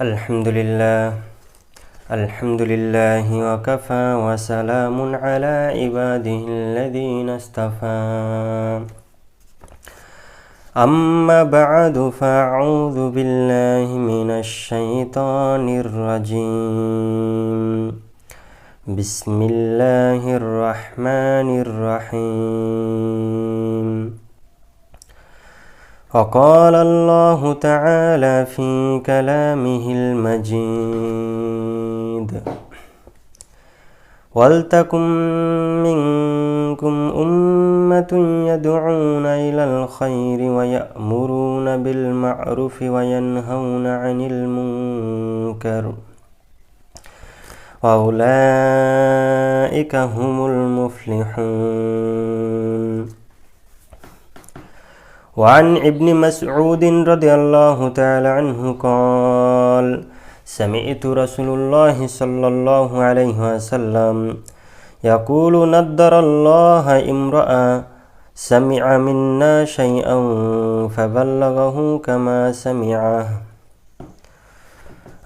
আলহামদুলিল্লাহি ওয়া কাফা ওয়া সালামুন আলা ইবাদিহিল্লাযীনা ইসতাফা আম্মা বা'দু ফাআউযু বিল্লাহি মিনাশ শাইতানির রাজীম বিসমিল্লাহির রাহমানির রহিম وقال الله تعالى في كلامه المجيد ولتكن منكم أمة يدعون إلى الخير ويأمرون بالمعروف وينهون عن المنكر وأولئك هم المفلحون وعن ابن مسعود رضي الله تعالى عنه قال سمعت رسول الله صلى الله عليه وسلم يقول نضر الله امرأ سمع منا شيئا فبلغه كما سمعه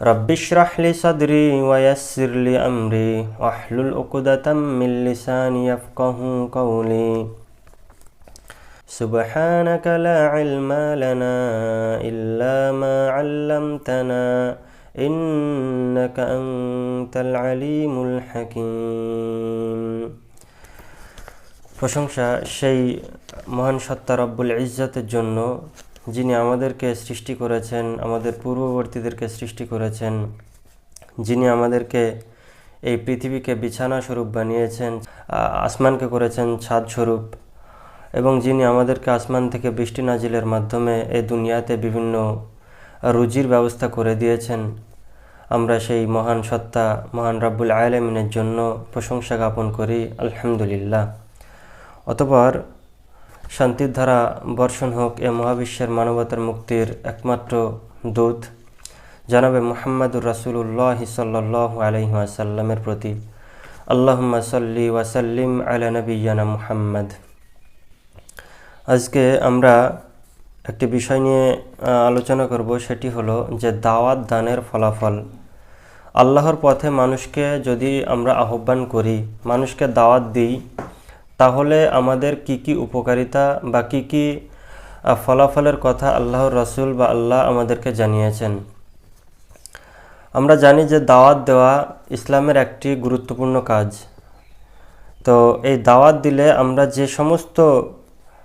رب اشرح لي صدري ويسر لي أمري واحلل عقدة من لساني يفقه قولي سبحانك لا علم لنا إلا ما علمتنا إنك أنت العليم الحكيم প্রশংসা সেই মহান সত্তা রব্বুল ইজ্জতের জন্য যিনি আমাদেরকে সৃষ্টি করেছেন, আমাদের পূর্ববর্তীদেরকে সৃষ্টি করেছেন, যিনি আমাদেরকে এই পৃথিবীকে বিছানা স্বরূপ বানিয়েছেন, আসমানকে করেছেন ছাদ স্বরূপ, এবং যিনি আমাদেরকে আসমান থেকে বৃষ্টি নাজিলের মাধ্যমে এই দুনিয়াতে বিভিন্ন রুজির ব্যবস্থা করে দিয়েছেন। আমরা সেই মহান সত্তা মহান রব্বুল আলামিনের জন্য প্রশংসা জ্ঞাপন করি, আলহামদুলিল্লাহ। অতঃপর শান্তির ধারা বর্ষণ হোক এ মহাবিশ্বের মানবতার মুক্তির একমাত্র দূত জনাবে মুহাম্মদুর রাসূলুল্লাহ সাল্লাল্লাহু আলাইহি ওয়াসাল্লামের প্রতি। আল্লাহুম্মা সাল্লি ওয়া সাল্লিম আলা নাবিয়্যিনা মুহাম্মদ। আজকে আমরা একটি বিষয় নিয়ে আলোচনা করব, সেটি হলো যে দাওয়াত দানের ফলাফল। আল্লাহর পথে মানুষকে যদি আমরা আহ্বান করি, মানুষকে দাওয়াত দিই, তাহলে আমাদের কি কি উপকারিতা বা কি কি ফলাফলের কথা আল্লাহর রাসূল বা আল্লাহ আমাদেরকে জানিয়েছেন। আমরা জানি যে দাওয়াত দেওয়া ইসলামের একটি গুরুত্বপূর্ণ কাজ। তো এই দাওয়াত দিলে আমরা যে সমস্ত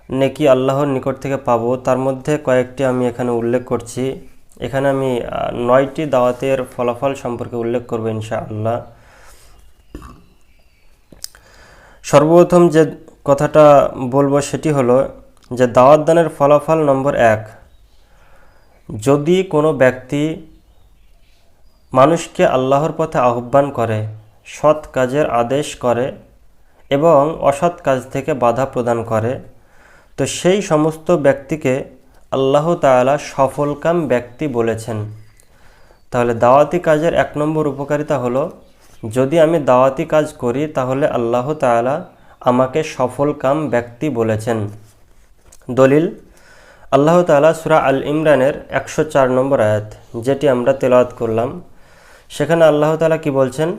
নেকি আল্লাহর নিকট থেকে পাবো, তার মধ্যে কয়েকটি আমি এখানে উল্লেখ করছি। এখানে আমি 9টি দাওয়াতের ফলাফল সম্পর্কে উল্লেখ করব ইনশাআল্লাহ। সর্বপ্রথম যে কথাটা বলবো সেটি হলো যে দাওয়াত দানের ফলাফল নম্বর 1, যদি কোনো ব্যক্তি মানুষকে আল্লাহর পথে আহ্বান করে, সৎ কাজের আদেশ করে এবং অসৎ কাজ থেকে বাধা প্রদান করে, তো সেই সমস্ত ব্যক্তিকে আল্লাহ তাআলা সফলকাম ব্যক্তি বলেছেন। তাহলে দাওয়াতি কাজের 1 নম্বর উপকারিতা হলো, যদি আমি দাওয়াতি কাজ করি তাহলে আল্লাহ তাআলা আমাকে সফলকাম ব্যক্তি বলেছেন। দলিল, আল্লাহ তাআলা সূরা আল ইমরানের 104 নম্বর আয়াত, যেটি আমরা তেলাওয়াত করলাম, সেখানে আল্লাহ তাআলা কি বলছেন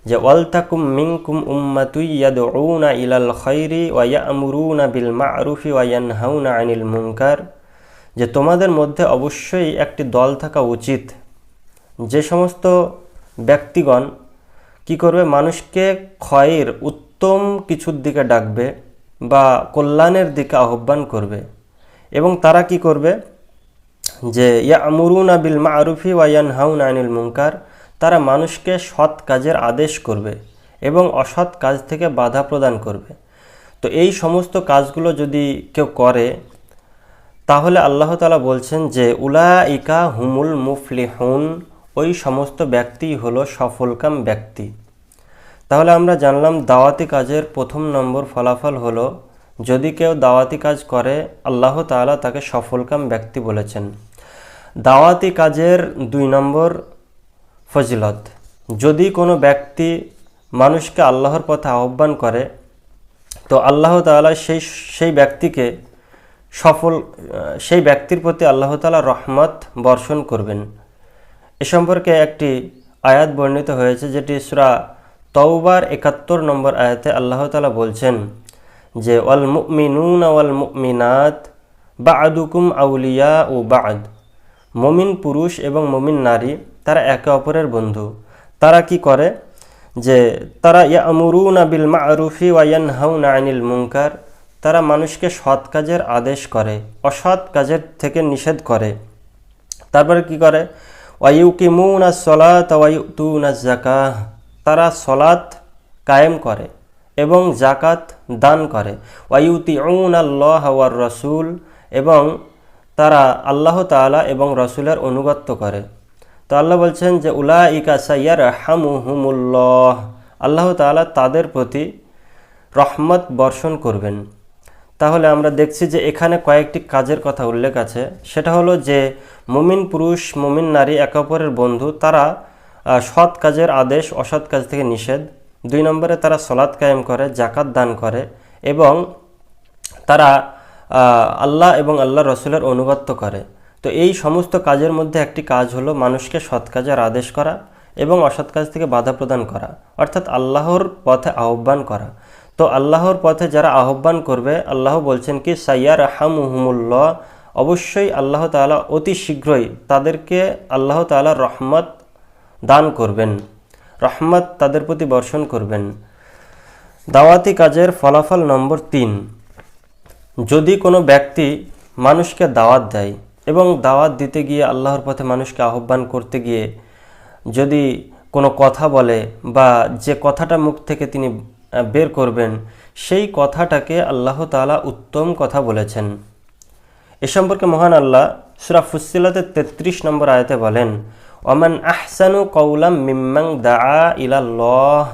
যে ওয়ালতাকুম মিনকুম উম্মাতুন ইয়াদউনা ইলাল খায়রি ওয়া ইয়া'মুরুনা বিল মা'রুফি ওয়া ইয়ানহাউনা আনিল মুনকার, যে তোমাদের মধ্যে অবশ্যই একটি দল থাকা উচিত যে সমস্ত ব্যক্তিগণ কি করবে, মানুষকে খয়ের উত্তম কিছুর দিকে ডাকবে বা কল্যাণের দিকে আহ্বান করবে। এবং তারা কি করবে, যে ইয়া'মুরুনা বিল মা'রুফি ওয়া ইয়ানহাউনা আনিল মুনকার, তারা মানুষকে সৎ কাজের আদেশ করবে এবং অসৎ কাজ থেকে বাধা প্রদান করবে। তো এই সমস্ত কাজগুলো যদি কেউ করে, তাহলে আল্লাহ তাআলা বলছেন যে উলাইকা হুমুল মুফলিহুন, ওই সমস্ত ব্যক্তি হলো সফলকাম ব্যক্তি। তাহলে আমরা জানলাম দাওয়াতি কাজের 1 নম্বর ফলাফল হলো, যদি কেউ দাওয়াতি কাজ করে আল্লাহ তাআলা তাকে সফলকাম ব্যক্তি বলেছেন। দাওয়াতি কাজের 2 নম্বর ফজিলত, যদি কোনো ব্যক্তি মানুষকে আল্লাহর পথে আহ্বান করে, তো আল্লাহ তাআলা সেই ব্যক্তিকে সেই ব্যক্তির প্রতি আল্লাহ তাআলা রহমত বর্ষণ করবেন এ সম্পর্কে একটি আয়াত বর্ণিত হয়েছে, যেটি সূরা তওবার ৭১ নম্বর আয়াতে আল্লাহ তাআলা বলছেন যে ওয়াল মুমিনুনা ওয়াল মুমিনাত বা'দুকুম আউলিয়াউ বা'দ, মুমিন পুরুষ এবং মুমিন নারী তারা একে অপরের বন্ধু। তারা কি করে? যে তারা ইয়ামুরুনা বিল মা'রুফি ওয়া ইয়ানহাউনা আনিল মুনকার, তারা মানুষকে সৎ কাজের আদেশ করে, অসৎ কাজের থেকে নিষেধ করে। তারপরে কি করে? ওয়া ইউকিমুনাস সালাতা ওয়া ইউতুনাজ যাকাহ, তারা সলাত কায়েম করে এবং জাকাত দান করে। ওয়া ইউতিউনাল্লাহা ওয়ার রাসূল, এবং তারা আল্লাহ তাআলা এবং রাসূলের অনুগত্য করে। তো আল্লাহ বলছেন যে উলাইকা সাইয়ারহামুহুমুল্লাহ, আল্লাহ তাআলা তাদের প্রতি রহমত বর্ষণ করবেন। তাহলে আমরা দেখছি যে এখানে কয়েকটি কাজের কথা উল্লেখ আছে। সেটা হলো যে মুমিন পুরুষ মুমিন নারী একে অপরের বন্ধু, তারা সৎ কাজের আদেশ, অসৎ কাজ থেকে নিষেধ। ২ নম্বরে তারা সলাত কায়েম করে, জাকাত দান করে এবং তারা আল্লাহ এবং আল্লাহ রসুলের অনুগত্য করে। তো এই সমস্ত কাজের মধ্যে একটি কাজ হলো মানুষকে সৎ কাজের আদেশ করা এবং অসৎ কাজ থেকে বাধা প্রদান করা, অর্থাৎ আল্লাহর পথে আহ্বান করা। তো আল্লাহর পথে যারা আহ্বান করবে, আল্লাহ বলছেন কি সাইয়ারহামুহুমুল্লাহ, অবশ্যই আল্লাহ তাআলা অতি শীঘ্রই তাদেরকে আল্লাহ তাআলার রহমত দান করবেন, রহমত তাদের প্রতি বর্ষণ করবেন। দাওয়াতি কাজের ফলাফল নম্বর ৩, যদি কোনো ব্যক্তি মানুষকে দাওয়াত দেয় এবং দাওয়াত দিতে গিয়ে আল্লাহর পথে মানুষকে আহ্বান করতে গিয়ে যদি কোনো কথা বলে বা যে কথাটা মুখ থেকে তিনি বের করবেন সেই কথাটাকে আল্লাহ তাআলা উত্তম কথা বলেছেন। এ সম্পর্কে মহান আল্লাহ সূরা ফুসসিলাতের ৩৩ নম্বর আয়াতে বলেন ওয়ামান আহসানু কওলাম মিম্মান দাআ ইলাল্লাহ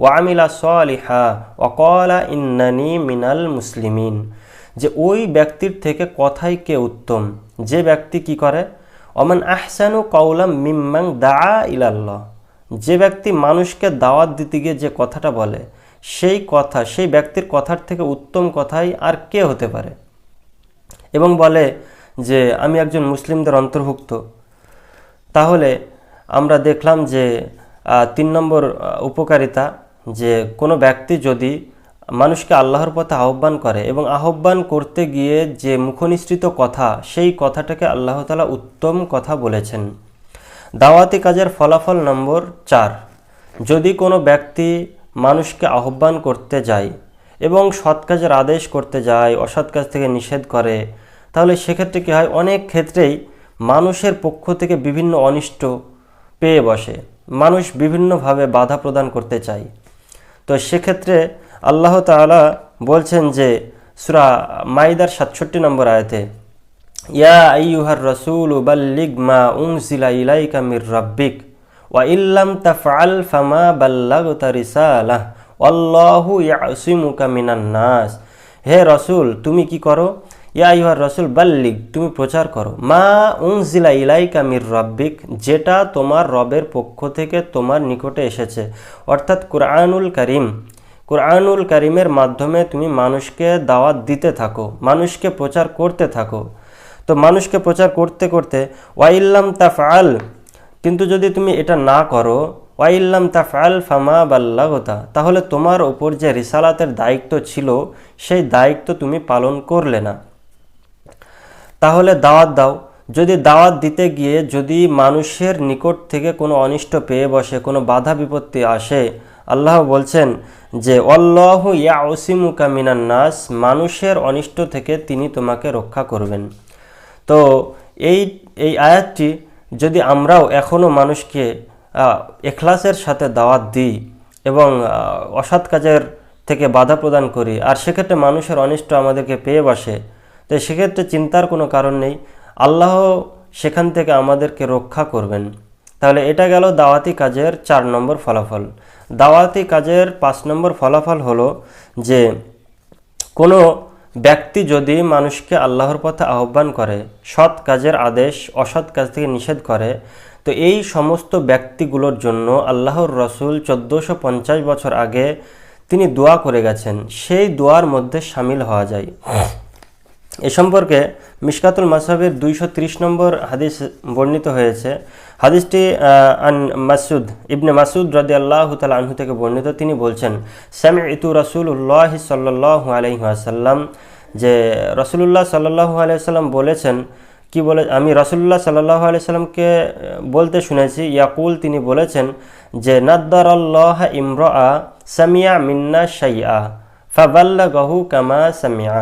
ওয়া আমিলা সালিহা ওয়া ক্বালা ইন্নানি মিনাল মুসলিমিন, যে ওই ব্যক্তির থেকে কথাই কে উত্তম, যে ব্যক্তি কি করে? ওমান আহসানু কওলাম মিম্মান দাআ ইলাল্লাহ, যে ব্যক্তি মানুষকে দাওয়াত দিতে গিয়ে যে কথাটা বলে সেই ব্যক্তির কথার থেকে উত্তম কথাই আর কে হতে পারে, এবং বলে যে আমি একজন মুসলিমদের অন্তর্ভুক্ত। তাহলে আমরা দেখলাম যে ৩ নম্বর উপকারিতা, যে কোনো ব্যক্তি যদি মানুষকে আল্লাহর পথে আহ্বান করে এবং আহ্বান করতে গিয়ে যে মুখনিসৃত কথা, সেই কথাটাকে আল্লাহ তাআলা উত্তম কথা বলেছেন। দাওয়াতি কাজের ফলাফল নম্বর ৪, যদি কোনো ব্যক্তি মানুষকে আহ্বান করতে যায় এবং সৎ কাজের আদেশ করতে যায়, অসৎ কাজ থেকে নিষেধ করে, তাহলে সেক্ষেত্রে কী হয়? অনেক ক্ষেত্রেই মানুষের পক্ষ থেকে বিভিন্ন অনিষ্ট পেয়ে বসে, মানুষ বিভিন্নভাবে বাধা প্রদান করতে চায়। তো সেক্ষেত্রে আল্লাহ তাআলা বলছেন যে সূরা মাইদার ৬৭ নম্বর আয়াতে ইয়া আইয়ুহার রাসূলু বাল্লিগ মা উনজিলা ইলাইকা মির রাব্বিক ওয়া ইল্লাম তাফআল ফামা বাল্লাগতা রিসালাহ ওয়াল্লাহু ইয়াসিমুকা মিনান নাস, হে রাসূল তুমি কি করো? ইয়া আইয়ুহার রাসূল বাল্লিগ, তুমি প্রচার করো, মা উনজিলা ইলাইকা মির রাব্বিক, যেটা তোমার রবের পক্ষ থেকে তোমার নিকটে এসেছে, অর্থাৎ কুরআনুল কারীমের মাধ্যমে তুমি মানুষকে দাওয়াত দিতে থাকো, মানুষকে প্রচার করতে থাকো। তো মানুষকে প্রচার করতে করতে ওয়াইল্লাম তাফআল, কিন্তু যদি তুমি এটা না করো, ওয়াইল্লাম তাফআল ফামা বাল্লাগতা, তাহলে তোমার ওপর যে রিসালাতের দায়িত্ব ছিল সেই দায়িত্ব তুমি পালন করলে না। তাহলে দাওয়াত দাও। যদি দাওয়াত দিতে গিয়ে যদি মানুষের নিকট থেকে কোনো অনিষ্ট পেয়ে বসে, কোনো বাধা বিপত্তি আসে, আল্লাহ বলছেন যে আল্লাহু ইয়াসিমুকা মিনান নাস, মানুষের অনিষ্ট থেকে তিনি তোমাকে রক্ষা করবেন। তো এই আয়াতটি যদি আমরাও এখনও মানুষকে ইখলাসের সাথে দাওয়াত দিই এবং অসৎ কাজের থেকে বাধা প্রদান করি, আর সেক্ষেত্রে মানুষের অনিষ্ট আমাদেরকে পেয়ে বসে, তো সেক্ষেত্রে চিন্তার কোনো কারণ নেই, আল্লাহ সেখান থেকে আমাদেরকে রক্ষা করবেন। তাহলে এটা গেল দাওয়াতি কাজের ৪ নম্বর ফলাফল। দাওয়াতি কাজের ৫ নম্বর ফলাফল হলো যে কোনো ব্যক্তি যদি মানুষকে আল্লাহর পথে আহ্বান করে, সৎ কাজের আদেশ, অসৎ কাজ থেকে নিষেধ করে, তো এই সমস্ত ব্যক্তিগুলোর জন্য আল্লাহর রসুল 1450 বছর আগে তিনি দোয়া করে গেছেন, সেই দোয়ার মধ্যে শামিল হওয়া যায়। এ সম্পর্কে মিশকাতুল মাসহাবের 230 নম্বর হাদিস বর্ণিত হয়েছে। হাদিসটি ইবনে মাসুদ রাদিয়াল্লাহু তাআলা আনহু থেকে বর্ণিত। তিনি বলছেন, সামি'তু রাসূলুল্লাহ সাল্লাল্লাহু আলাইহি ওয়াসাল্লাম, যে রাসূলুল্লাহ সাল্লাল্লাহু আলাইহি ওয়াসাল্লাম বলেছেন, কি বলে, আমি রাসূলুল্লাহ সাল্লাল্লাহু আলাইহি ওয়াসাল্লামকে বলতে শুনেছি, ইয়াকুল, তিনি বলেছেন যে নাদ্দারাল্লাহ ইমরাআ সামিয়া মিন্না শাইআ ফাবাল্লাগাহু কামা সামিআ।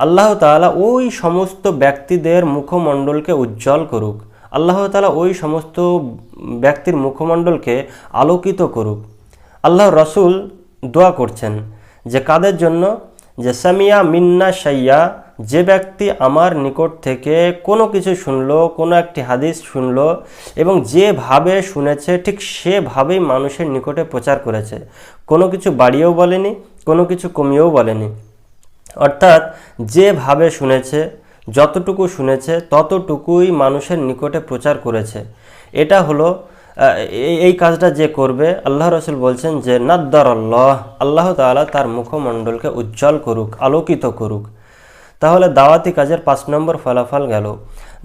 আল্লাহ তাআলা ওই সমস্ত ব্যক্তিদের মুখমণ্ডলকে উজ্জ্বল করুক, আল্লাহ তাআলা ওই সমস্ত ব্যক্তির মুখমণ্ডলকে আলোকিত করুক। আল্লাহ রসুল দোয়া করছেন যে কাদের জন্য, যে সামিয়া মিন্না শাইয়া, যে ব্যক্তি আমার নিকট থেকে কোনো কিছু শুনলো, কোনো একটি হাদিস শুনলো এবং যেভাবে শুনেছে ঠিক সেভাবেই মানুষের নিকটে প্রচার করেছে, কোনো কিছু বাড়িয়েও বলেনি, কোনো কিছু কমিয়েও বলেনি, অর্থাৎ যেভাবে শুনেছে, যতটুকু শুনেছে ততটুকুই মানুষের নিকটে প্রচার করেছে। এটা হলো এই কাজটা যে করবে, আল্লাহ রসুল বলছেন যে নাদ্দারাল্লাহ, আল্লাহ তাআলা তার মুখমণ্ডলকে উজ্জ্বল করুক, আলোকিত করুক। তাহলে দাওয়াতি কাজের 5 নম্বর ফলাফল গেল।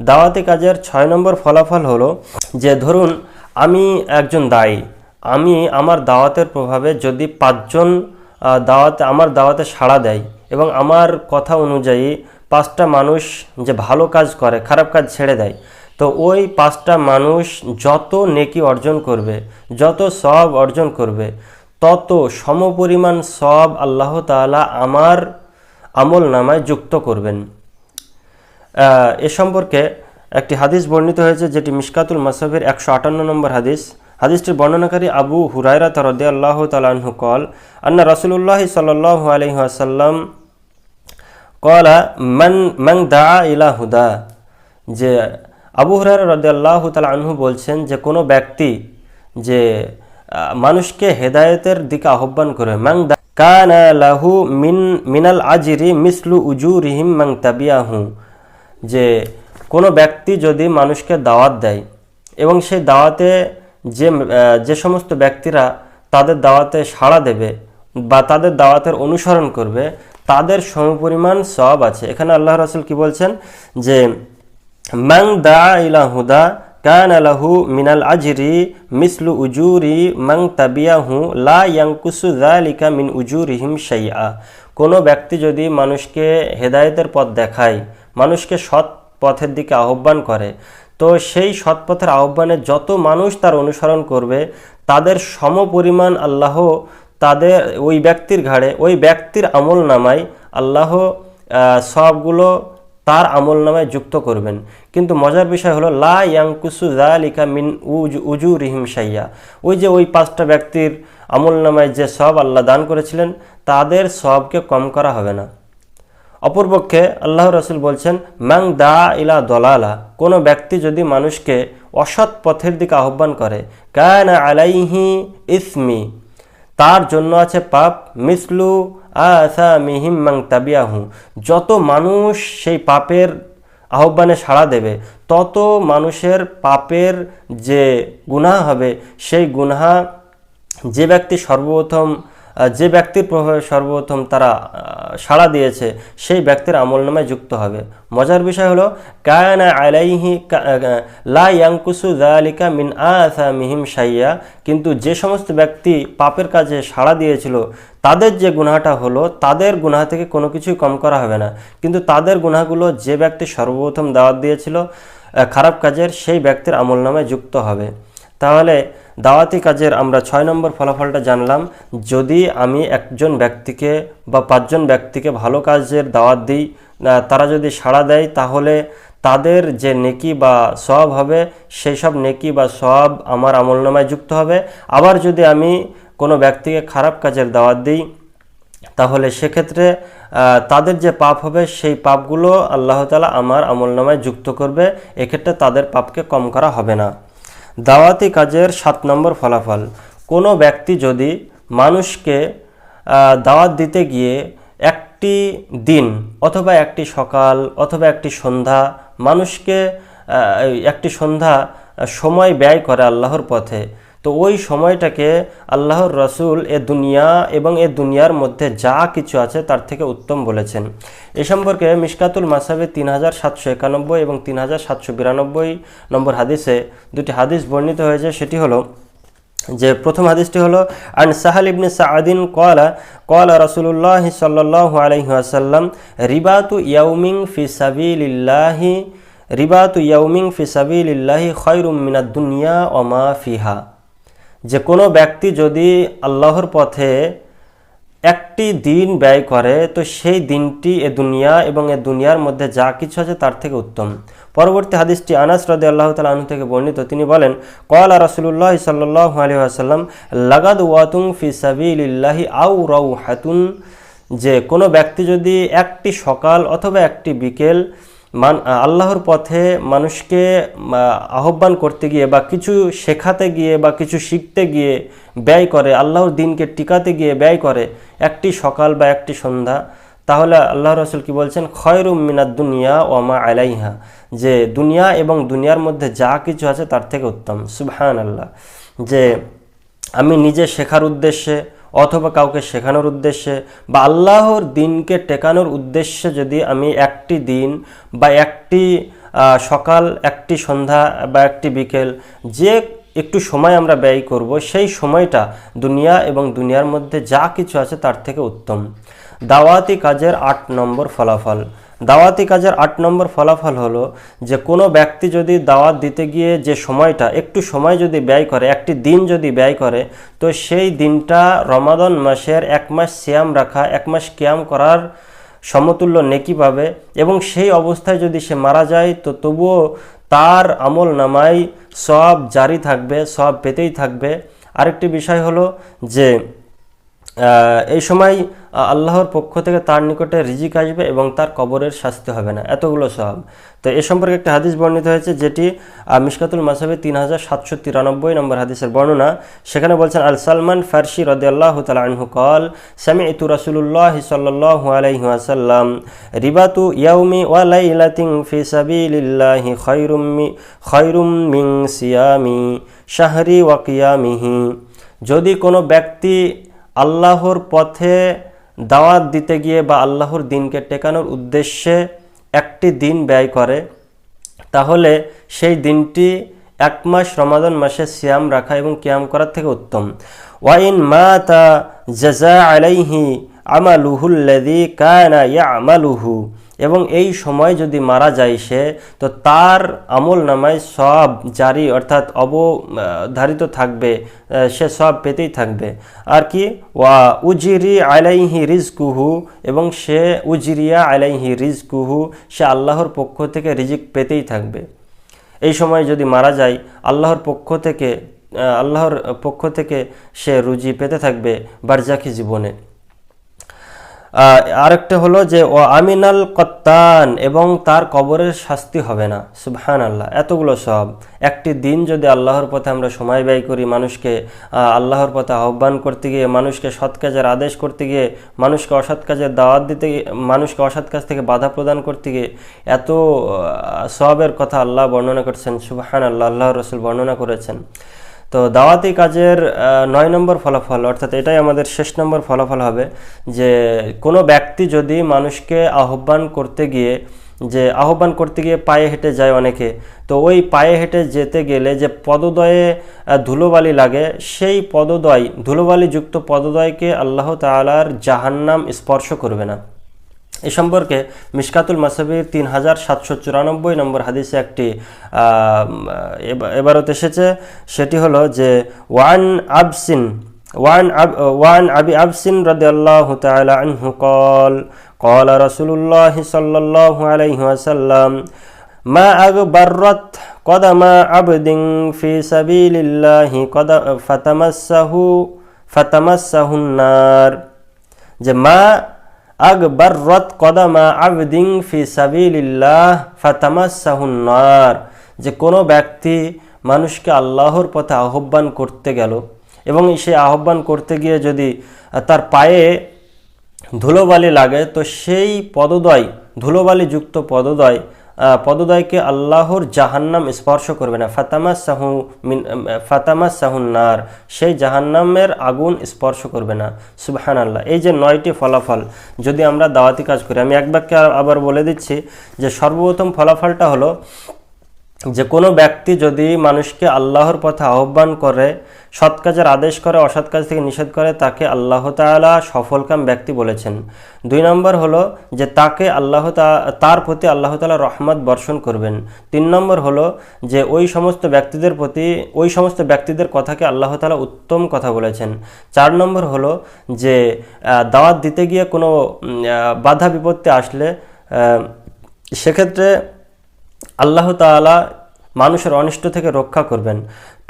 দাওয়াতি কাজের 6 নম্বর ফলাফল হলো যে ধরুন আমি একজন দায়ী, আমি আমার দাওয়াতের প্রভাবে যদি 5 জন আমার দাওয়াতে সাড়া দেয় এবং আমার কথা অনুযায়ী 5টা মানুষ যে ভালো কাজ করে, খারাপ কাজ ছেড়ে দেয়, তো ওই 5টা মানুষ যত নেকি অর্জন করবে, যত সওয়াব অর্জন করবে, তত সমপরিমাণ সওয়াব আল্লাহ তাআলা আমার আমল নামায় যুক্ত করবেন। এ সম্পর্কে একটি হাদিস বর্ণিত হয়েছে, যেটি মিশকাতুল মাসহাবের 158 নম্বর হাদিস। হাদিসটির বর্ণনাকারী আবু হুরায়রা রাদিয়াল্লাহু তাআলা আনহু কল, আন্না রাসূলুল্লাহ সাল্লাল্লাহু আলাইহি ওয়াসাল্লাম ক্বালা মান দাআ ইলা হুদা, যে আবু হুরায়রা রাদিয়াল্লাহু তাআলা আনহু বলছেন যে কোনো ব্যক্তি যে মানুষকে হেদায়েতের দিকে আহ্বান করে, মান কানা লাহু মিনাল আজরি মিসলু উজুরিহিম মান তাবিয়াহু, যে কোনো ব্যক্তি যদি মানুষকে দাওয়াত দেয় এবং সেই দাওয়াতে যে সমস্ত ব্যক্তিরা তাদের দাওয়াতে সাড়া দেবে বা তাদের দাওয়াতের অনুসরণ করবে, তাদের সমপরিমাণ সওয়াব আছে। এখানে আল্লাহ রাসূল কি বলছেন, যে মান দাআ ইলা হুদা কানা লাহু মিনাল আজরি মিসলু উজুরি মান তাবিয়াহু লা ইয়ানকুসু যালিকা মিন উজুরিহিম শাইআ। কোনো ব্যক্তি যদি মানুষকে হেদায়েতের পথ দেখায়, মানুষকে সৎ পথের দিকে আহ্বান করে, তো সেই সৎ পথের আহ্বানে যত মানুষ তার অনুসরণ করবে তাদের সমপরিমাণ আল্লাহ তাদের ওই ব্যক্তির ঘাড়ে, ওই ব্যক্তির আমল নামায় আল্লাহ সবগুলো তার আমল নামায় যুক্ত করবেন। কিন্তু মজার বিষয় হলো লা ইয়ানকুসু যালিকা মিন উজুরিহিম শাইয়া, ওই যে ওই 5টা ব্যক্তির আমল নামায় যে সব আল্লাহ দান করেছিলেন তাদের সবকে কম করা হবে না। অপরপক্ষে আল্লাহ রসুল বলছেন মান দাআ ইলা দলালা, কোনো ব্যক্তি যদি মানুষকে অসৎ পথের দিকে আহ্বান করে, কানা আলাইহি ইসমি, তার জন্য আছে পাপ, মিসলু আসামিহিম মান তাবিয়াহু, যত মানুষ সেই পাপের আহ্বানে সাড়া দেবে তত মানুষের পাপের যে গুনাহ হবে, সেই গুনাহ যে ব্যক্তির প্রভাবে সর্বপ্রথম তারা সাড়া দিয়েছে সেই ব্যক্তির আমলনামায় যুক্ত হবে। মজার বিষয় হলো কানা আলাইহি লা ইয়ানকুসু যালিকা মিন আসামিহিম শাইয়া, কিন্তু যে সমস্ত ব্যক্তি পাপের কাজে সাড়া দিয়েছিল তাদের যে গুনাহটা হলো, তাদের গুনাহ থেকে কোনো কিছুই কম করা হবে না, কিন্তু তাদের গুনাহগুলো যে ব্যক্তি সর্বপ্রথম দাওয়াত দিয়েছিল খারাপ কাজের, সেই ব্যক্তির আমলনামায় যুক্ত হবে। তাহলে দাওয়াতি কাজের আমরা 6 নম্বর ফলাফলটা জানলাম। যদি আমি একজন ব্যক্তিকে বা 5 জন ব্যক্তিকে ভালো কাজের দাওয়াত দিই, তারা যদি সাড়া দেয় তাহলে তাদের যে নেকি বা সওয়াব হবে সেই সব নেকি বা সওয়াব আমার আমলনামায় যুক্ত হবে। আবার যদি আমি কোনো ব্যক্তিকে খারাপ কাজের দাওয়াত দিই তাহলে সেক্ষেত্রে তাদের যে পাপ হবে সেই পাপগুলো আল্লাহ তাআলা আমার আমলনামায় যুক্ত করবে, এক্ষেত্রে তাদের পাপকে কম করা হবে না। দাওয়াতি কাজের 7 নম্বর ফলাফল, কোনো ব্যক্তি যদি মানুষকে দাওয়াত দিতে গিয়ে একটি দিন অথবা একটি সকাল অথবা একটি সন্ধ্যা একটি সন্ধ্যা সময় ব্যয় করে আল্লাহর পথে, তো ওই সময়টাকে আল্লাহর রসুল এ দুনিয়া এবং এ দুনিয়ার মধ্যে যা কিছু আছে তার থেকে উত্তম বলেছেন। এ সম্পর্কে মিশকাতুল মাসাবে 3791 এবং 3792 নম্বর হাদিসে দুটি হাদিস বর্ণিত হয়েছে। সেটি হলো যে প্রথম হাদিসটি হলো আন সাহাল ইবনে সাআদিন ক্বালা রাসূলুল্লাহ সাল্লাল্লাহু আলাইহি ওয়াসাল্লাম রিবাতু ইয়াউমিন ফি সাবিলিল্লাহি খায়রুম মিনাদ দুনিয়া ওয়া মা ফিহা। যে কোনো ব্যক্তি যদি আল্লাহর পথে একটি দিন ব্যয় করে তো সেই দিনটি এ দুনিয়া এবং এ দুনিয়ার মধ্যে যা কিছু আছে তার থেকে উত্তম। পরবর্তী হাদিসটি আনাস রাদিয়াল্লাহু তাআলা আনহু থেকে বর্ণিত। তিনি বলেন ক্বালা রাসূলুল্লাহ সাল্লাল্লাহু আলাইহি ওয়াসাল্লাম লাগাদওয়াতুন ফি সাবিলিল্লাহি আও রাওহাতুন। যে কোনো ব্যক্তি যদি একটি সকাল অথবা একটি বিকেল আল্লাহর পথে মানুষকে আহ্বান করতে গিয়ে বা কিছু শেখাতে গিয়ে বা কিছু শিখতে গিয়ে ব্যয় করে, আল্লাহর দিনকে টিকাতে গিয়ে ব্যয় করে একটি সকাল বা একটি সন্ধ্যা, তাহলে আল্লাহ রাসূল কি বলছেন, খয়রুম মিনাদ দুনিয়া ওয়া মা আলাইহা, যে দুনিয়া এবং দুনিয়ার মধ্যে যা কিছু আছে তার থেকে উত্তম। সুবহানাল্লাহ। যে আমি নিজে শেখার উদ্দেশ্যে অথবা কাউকে শেখানোর উদ্দেশ্যে বা আল্লাহর দিনকে টেকানোর উদ্দেশ্যে যদি আমি একটি দিন বা একটি সকাল, একটি সন্ধ্যা বা একটি বিকেল যে একটু সময় আমরা ব্যয় করব, সেই সময়টা দুনিয়া এবং দুনিয়ার মধ্যে যা কিছু আছে তার থেকে উত্তম। দাওয়াতি কাজের 8 নম্বর ফলাফল। দাওয়াতি কাজের 8 নম্বর ফলাফল হলো যে কোনো ব্যক্তি যদি দাওয়াত দিতে গিয়ে যে সময়টা একটু সময় যদি ব্যয় করে, একটি দিন যদি ব্যয় করে, তো সেই দিনটা রমাদান মাসের 1 মাস সিয়াম রাখা, 1 মাস কিয়াম করার সমতুল্য নেকি পাবে। এবং সেই অবস্থায় যদি সে মারা যায় তো তবুও তার আমল নামায় সওয়াব জারি থাকবে, সওয়াব পেতেই থাকবে। আরেকটি বিষয় হলো যে এই সময় আল্লাহর পক্ষ থেকে তার নিকটে রিজিক আসবে এবং তার কবরের শাস্তি হবে না, এতগুলো সওয়াব। তো এ সম্পর্কে একটা হাদিস বর্ণিত হয়েছে যেটি মিশকাতুল মাসাবে 3793 নম্বর হাদিসের বর্ণনা। সেখানে বলছেন আল সালমান ফারসি রাদিয়াল্লাহু তাআলা আনহু قال سمعت رسول الله صلى الله عليه وسلم رباط يوم وليلة في سبيل الله خير من صيام شهر وقيامه। যদি কোনো ব্যক্তি আল্লাহর পথে দাওয়াত দিতে গিয়ে বা আল্লাহর দিনকে টেকানোর উদ্দেশ্যে একটি দিন ব্যয় করে, তাহলে সেই দিনটি 1 মাস রমাদান মাসে সিয়াম রাখা এবং কিয়াম করার থেকে উত্তম। ওয়াইন মাতা জাযা আলাইহি আমালুহুল্লাযী কানা ইয়ামালুহু। এবং এই সময় যদি মারা যায় সে, তো তার আমল নামায় সব জারি অর্থাৎ অবধারিত থাকবে, সে সব পেতেই থাকবে। আর কি ওয়া উজিরি আলাইহি রিজকুহু, এবং সে উজিরিয়া আলাইহি রিজকুহু, সে আল্লাহর পক্ষ থেকে রিজিক পেতেই থাকবে। এই সময় যদি মারা যায় আল্লাহর পক্ষ থেকে সে রুজি পেতে থাকবে বারজাখি জীবনে। আরেকটা হলো যে ও আমিনাল কত্তান, এবং তার কবরের শাস্তি হবে না। সুবহানাল্লাহ। এতগুলো সব একটি দিন যদি আল্লাহর পথে আমরা সময় ব্যয় করি, মানুষকে আল্লাহর পথে আহ্বান করতে গিয়ে, মানুষকে সৎ কাজের আদেশ করতে গিয়ে, মানুষকে অসৎ কাজের দাওয়াত দিতে গিয়ে, মানুষকে অসৎ কাজ থেকে বাধা প্রদান করতে গিয়ে এত সওয়াবের কথা আল্লাহ বর্ণনা করেছেন। সুবহানাল্লাহ, আল্লাহর রাসূল বর্ণনা করেছেন। তো দাওয়াতি কাজের 9 নম্বর ফলাফল, অর্থাৎ এটাই আমাদের শেষ নম্বর ফলাফল হবে, যে কোনো ব্যক্তি যদি মানুষকে আহ্বান করতে গিয়ে পায়ে হেঁটে যায় অনেকে, তো ওই পায়ে হেঁটে যেতে গেলে যে পদদয়ে ধুলোবালি লাগে, সেই ধুলোবালিযুক্ত পদদয়কে আল্লাহ তাআলার জাহান্নাম স্পর্শ করবে না। এ সম্পর্কে মিশকাতুল মাসাবির 3794 নম্বর হাদিসে একটি এবারত এসেছে। সেটি হলো যে ওয়ান আবি আবসিন রাদিয়াল্লাহু তাআলা আনহু قال رسول الله صلى الله عليه وسلم ما أغبرت قدم عبد في سبيل الله فتمسه النار। যে মা আগবাররাত কদামা আবদিন ফি সাবিলিল্লাহ ফাতামাসসাহুন নার, যে কোনো ব্যক্তি মানুষকে আল্লাহর পথে আহ্বান করতে গেল এবং সে আহ্বান করতে গিয়ে যদি তার পায়ে ধুলোবালি লাগে, তো সেই ধুলোবালিযুক্ত পদদয় পদদ্বয়কে আল্লাহর জাহান্নাম স্পর্শ করবে না। ফাতামাসাহুন নার, সেই জাহান্নামের আগুন স্পর্শ করবে না। সুবহানাল্লাহ। এই যে 9টি ফলাফল যদি আমরা দাওয়াতি কাজ করি, আমি এক বাক্যে আবার বলে দিচ্ছি যে সর্বপ্রথম ফলাফলটা হলো যে কোনো ব্যক্তি যদি মানুষকে আল্লাহর পথে আহ্বান করে, সৎ কাজের আদেশ করে, অসৎ কাজ থেকে নিষেধ করে, তাকে আল্লাহ তাআলা সফলকাম ব্যক্তি বলেছেন। 2 নম্বর হলো যে তাকে তার প্রতি আল্লাহ তাআলা রহমত বর্ষণ করবেন। 3 নম্বর হলো যে ওই সমস্ত ব্যক্তিদের কথাকে আল্লাহ তাআলা উত্তম কথা বলেছেন। 4 নম্বর হলো যে দাওয়াত দিতে গিয়ে কোনো বাধা বিপত্তি আসলে সেক্ষেত্রে আল্লাহ তাআলা মানুষের অনিষ্ট থেকে রক্ষা করবেন।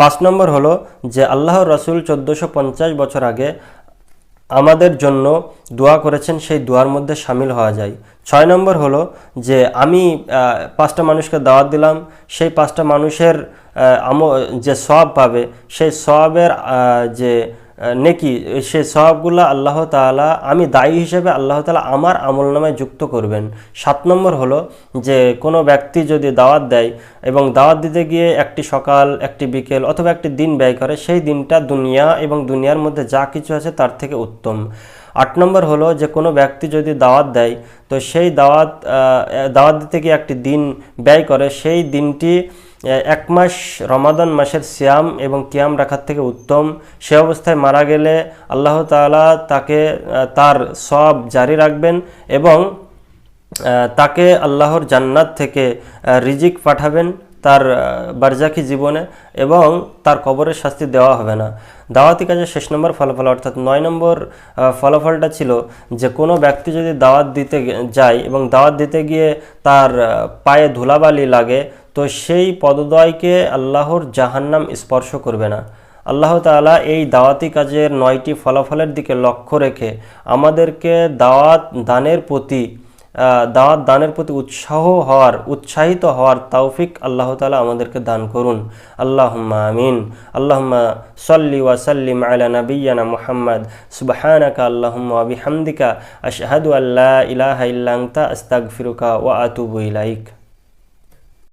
5 নম্বর হলো যে আল্লাহর রাসূল 1450 বছর আগে আমাদের জন্য দোয়া করেছেন, সেই দোয়ার মধ্যে শামিল হওয়া যায়। 6 নম্বর হলো যে আমি 5টা মানুষকে দাওয়াত দিলাম, সেই 5টা মানুষের যে সওয়াব পাবে, সেই সওয়াবের যে নেকি, সেই সওয়াবগুলো আল্লাহ তাআলা আমি দায়ী হিসেবে আল্লাহ তাআলা আমার আমলনামায় যুক্ত করবেন। 7 নম্বর হলো যে কোনো ব্যক্তি যদি দাওয়াত দেয় এবং দাওয়াত দিতে গিয়ে একটি সকাল, একটি বিকেল অথবা একটি দিন ব্যয় করে, সেই দিনটা দুনিয়া এবং দুনিয়ার মধ্যে যা কিছু আছে তার থেকে উত্তম। 8 নম্বর হলো যে কোনো ব্যক্তি যদি দাওয়াত দেয় তো সেই দাওয়াত দিতে গিয়ে একটি দিন ব্যয় করে, সেই দিনটি 1 মাস রমাদান মাসের সিয়াম এবং কিয়াম রাখার থেকে উত্তম। সে অবস্থায় মারা গেলে আল্লাহ তাআলা তাকে তার সওয়াব জারি রাখবেন এবং তাকে আল্লাহর জান্নাত থেকে রিজিক পাঠাবেন তার বারজাকি জীবনে, এবং তার কবরের শাস্তি দেওয়া হবে না। দাওয়াতি কাজের শেষ নম্বর ফলাফল অর্থাৎ 9 নম্বর ফলাফলটা ছিল যে কোনো ব্যক্তি যদি দাওয়াত দিতে যায় এবং দাওয়াত দিতে গিয়ে তার পায়ে ধুলাবালি লাগে, তো সেই পদদ্বয়কে আল্লাহর জাহান্নাম স্পর্শ করবে না। আল্লাহ তাআলা এই দাওয়াতি কাজের 9টি ফলাফলের দিকে লক্ষ্য রেখে আমাদেরকে দাওয়াত দানের প্রতি উৎসাহিত হওয়ার তৌফিক আল্লাহ তাআলা আমাদেরকে দান করুন। আল্লাহুম্মা আমিন। আল্লাহুম্মা সাল্লি ওয়া সাল্লিম আলা নাবিয়্যিনা মুহাম্মদ। সুবহানাকা আল্লাহুম্মা ওয়া বিহামদিকা আশহাদু আল্লা ইলাহা ইল্লা আনতা আস্তাগফিরুকা ওয়া আতুবু ইলাইক।